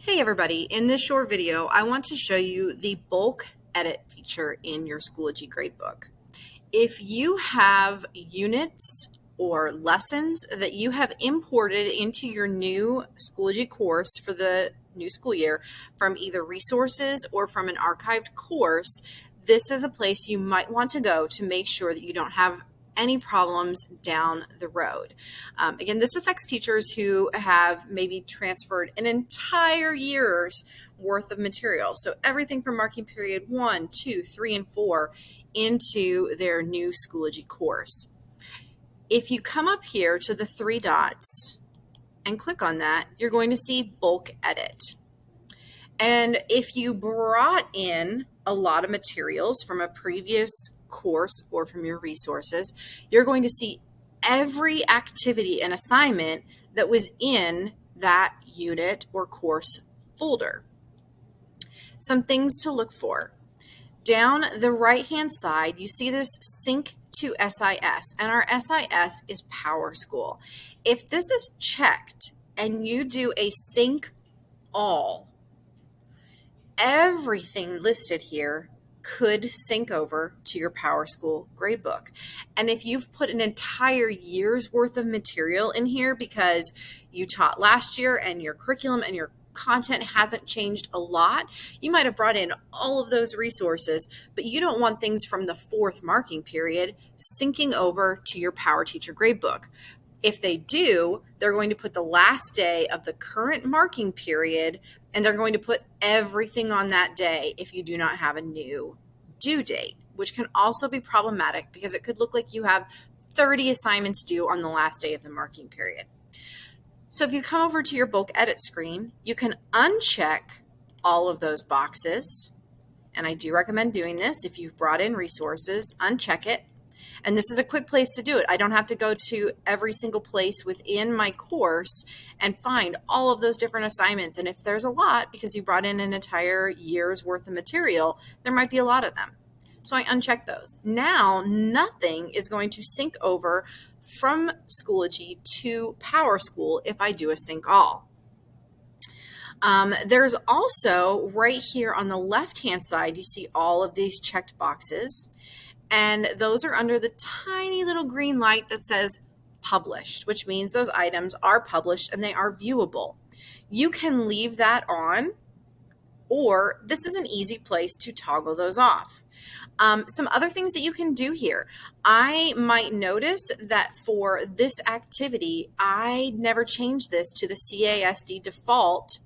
Hey everybody, in this short video, I want to show you the bulk edit feature in your Schoology Gradebook. If you have units or lessons that you have imported into your new Schoology course for the new school year from either resources or from an archived course, this is a place you might want to go to make sure that you don't have any problems down the road. Again, this affects teachers who have maybe transferred an entire year's worth of material. So everything from marking period 1, 2, 3, and 4 into their new Schoology course. If you come up here to the three dots and click on that, you're going to see bulk edit. And if you brought in a lot of materials from a previous course or from your resources, you're going to see every activity and assignment that was in that unit or course folder. Some things to look for. Down the right-hand side, you see this sync to SIS, and our SIS is PowerSchool. If this is checked and you do a sync all, everything listed here could sync over to your PowerSchool gradebook. And if you've put an entire year's worth of material in here because you taught last year and your curriculum and your content hasn't changed a lot, you might have brought in all of those resources, but you don't want things from the fourth marking period syncing over to your PowerTeacher gradebook. If they do, they're going to put the last day of the current marking period, and they're going to put everything on that day if you do not have a new due date, which can also be problematic because it could look like you have 30 assignments due on the last day of the marking period. So if you come over to your bulk edit screen, you can uncheck all of those boxes, and I do recommend doing this. If you've brought in resources, uncheck it. And this is a quick place to do it. I don't have to go to every single place within my course and find all of those different assignments. And if there's a lot, because you brought in an entire year's worth of material, there might be a lot of them. So I uncheck those. Now, nothing is going to sync over from Schoology to PowerSchool if I do a sync all. There's also right here on the left-hand side, you see all of these checked boxes. And those are under the tiny little green light that says published, which means those items are published and they are viewable. You can leave that on, or this is an easy place to toggle those off. Some other things that you can do here. I might notice that for this activity, I never changed this to the CASD default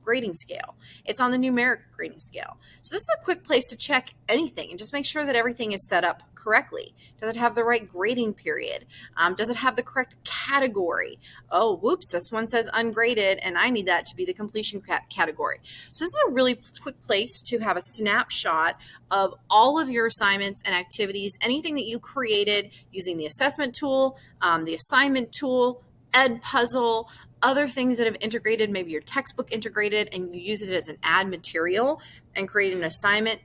grading scale. It's on the numeric grading scale. So this is a quick place to check anything and just make sure that everything is set up correctly. Does it have the right grading period? Does it have the correct category? Oh, whoops, this one says ungraded and I need that to be the completion category. So this is a really quick place to have a snapshot of all of your assignments and activities, anything that you created using the assessment tool, the assignment tool, Edpuzzle, other things that have integrated, maybe your textbook integrated and you use it as an add material and create an assignment.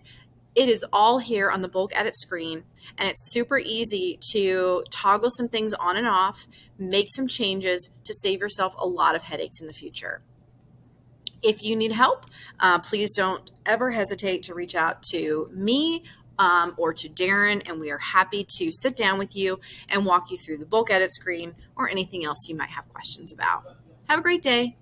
It is all here on the bulk edit screen, and it's super easy to toggle some things on and off, make some changes to save yourself a lot of headaches in the future. If you need help, please don't ever hesitate to reach out to me or to Darren, and we are happy to sit down with you and walk you through the bulk edit screen or anything else you might have questions about. Have a great day.